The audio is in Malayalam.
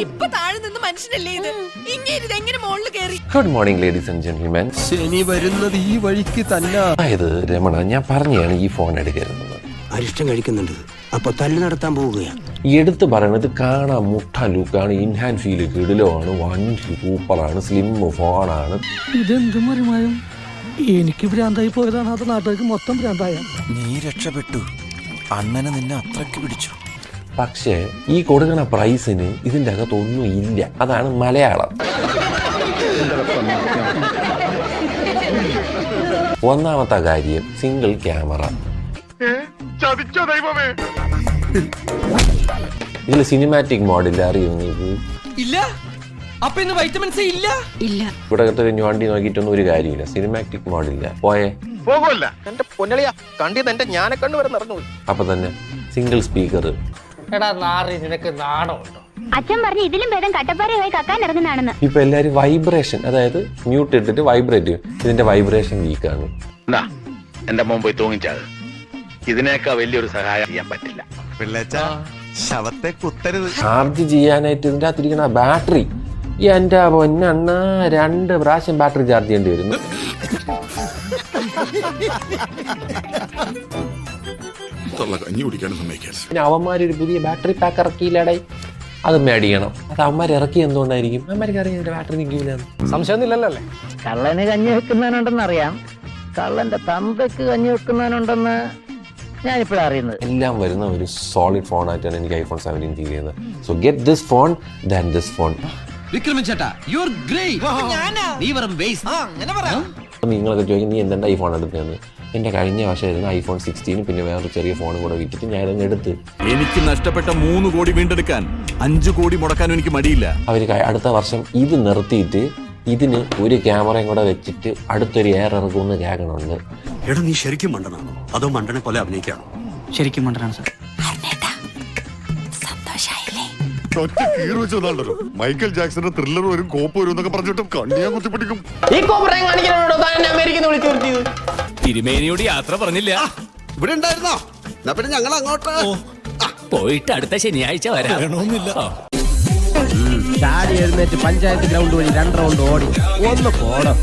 ഇപ്പൊ താഴെ നിന്ന് മനുഷ്യനല്ലേ ഇത് ഇങ്ങനെ മുകളിൽ കയറി. Good morning ladies and gentlemen. ശനി വരുന്നത് ഈ വഴിക്ക് തന്നെ. അതായത് രമണ, ഞാൻ പറഞ്ഞാണ് ഈ ഫോൺ എടുക്കരുന്നത്. അരിഷ്ടം കഴിക്കുന്നുണ്ട്, അപ്പൊ തല്ല് നടത്താൻ പോവുകയാണ്. ഈ എടുത്ത് പറയണത് കാണാൻ മുട്ട ലുക്കാണ്, ഇൻഹാൻഡ് ഫീല് കിടിലമാണ്, വൺ സൂപ്പറാണ്, സ്ലിം ഫോണാണ്. ഇതെന്ത് മറിമായും എനിക്ക് ഭ്രാന്തായി പോയതാണ്, അത് നാട്ടുകാർക്ക് മൊത്തം ഭ്രാന്തായ. നീ രക്ഷപ്പെട്ടു, അണ്ണന് നിന്നെ അത്രയ്ക്ക് പിടിച്ചു. പക്ഷേ ഈ കൊടുക്കണ പ്രൈസിന് ഇതിൻ്റെ അകത്തൊന്നും ഇല്ല. അതാണ് മലയാളം. ഒന്നാമത്തെ കാര്യം സിംഗിൾ ക്യാമറ. ഇതിൽ സിനിമാറ്റിക് മോഡില്ല, അറിയുന്നത് ഇല്ല. അപ്പൊ ഇന്ന് വൈറ്റമിൻസ് ഇല്ല. ഇവിടെ ഒരു വണ്ടി നോക്കിയിട്ടൊന്നും ഒരു കാര്യമില്ല. സിനിമാറ്റിക് മോഡില്ല. പോയേ പോകുമല്ല എന്റെ പൊന്നളിയാ, കണ്ടിന്ന് എന്റെ ഞാനെ കണ്ണു വരെ നടന്നു. അപ്പൊ തന്നെ സിംഗിൾ സ്പീക്കർ. എടാ നാറി, നിനക്ക് നാണമുണ്ടോ? അച്ഛൻ പറഞ്ഞു ഇതിലും ഭേദം കട്ടപ്പാറയായി കക്കാൻ ഇറങ്ങുന്നതാണെന്ന്. ഇപ്പൊ എല്ലാരും വൈബ്രേഷൻ, അതായത് മ്യൂട്ട് ഇട്ടിട്ട് വൈബ്രേറ്റ് ചെയ്യും. ഇതിന്റെ വൈബ്രേഷൻ വീക്കാണ്. എന്റെ മോൻ പോയി തൂങ്ങിച്ചത്. ഇതിനേക്കാൾ വലിയൊരു സഹായം ചെയ്യാൻ പറ്റില്ല. ശവത്തെ കുത്തരുത്. ചാർജ് ചെയ്യാനായിട്ട് ഇതിന്റെ അകത്തിരിക്കുന്ന ബാറ്ററി, എന്റെ പൊന്നണ്ണ 2 പ്രാവശ്യം ബാറ്ററി ചാർജ് ചെയ്യേണ്ടി വരുന്നു. പിന്നെ അവന്മാരൊരു പുതിയ ബാറ്ററി പാക്ക് ഇറക്കിയില്ലടേ, അത് മേടിക്കണം. അത് അവന്മാർ ഇറക്കി എന്തുകൊണ്ടായിരിക്കും? അവന്മാർക്ക് അറിയാം ബാറ്ററി നിൽക്കൂല. സംശയമൊന്നുമില്ലല്ലോ. കള്ളന് കഞ്ഞി വെക്കുന്നവനുണ്ടെന്ന് അറിയാം, കള്ളന്റെ തന്തക്ക് കഞ്ഞി വെക്കുന്നവനുണ്ടെന്ന് ഞാനിപ്പോഴാണ് അറിയുന്നത്. എല്ലാം വരുന്ന ഒരു സോളിഡ് ഫോണായിട്ടാണ് എനിക്ക് ഐഫോൺ 17 ഫീൽ ചെയ്യുന്നത്. So get this phone than this phone. നിങ്ങളൊക്കെ ചോദിക്കും, നീ എന്തെങ്കിലും ഐഫോൺ എടുത്തതെന്ന്. എന്റെ കഴിഞ്ഞ വർഷമായിരുന്നു ഐഫോൺ 16, പിന്നെ വേറൊരു ചെറിയ ഫോണും കൂടെ വിറ്റിട്ട് ഞാൻ അതങ്ങ് എടുത്ത്. എനിക്ക് നഷ്ടപ്പെട്ട 3 കോടി വീണ്ടെടുക്കാൻ 5 കോടി മുടക്കാനും എനിക്ക് മടിയില്ല. അവർ അടുത്ത വർഷം ഇത് നിർത്തിയിട്ട് ഇതിന് ഒരു ക്യാമറയും കൂടെ വെച്ചിട്ട് അടുത്തൊരു എയർ ഇറക്കുമെന്ന് കേൾക്കണുണ്ട്. എടാ, നീ ശരിക്കും മണ്ടനാണോ അതോ മണ്ടനെ പോലെ അഭിനയിക്കാണോ? ശരിക്കും മണ്ടനാണ് സാർ. മൈക്കൽ ജാക്സന്റെ ത്രില്ലർ വരും, കോപ്പ് വരും എന്നൊക്കെ പറഞ്ഞിട്ടും കണ്ണിയാ കുത്തിപ്പിടിക്കും. തിരുമേനിയോട് യാത്ര പറഞ്ഞില്ല. ഇവിടെ ഉണ്ടായിരുന്നോ? എന്നാ പിന്നെ ഞങ്ങൾ അങ്ങോട്ട് പോയിട്ട് അടുത്ത ശനിയാഴ്ച വരാമെന്നില്ല. ചാടി എഴുന്നേറ്റ് പഞ്ചായത്ത് ഗ്രൗണ്ട് വഴി 2 റൗണ്ട് ഓടി ഒന്ന് പോണം.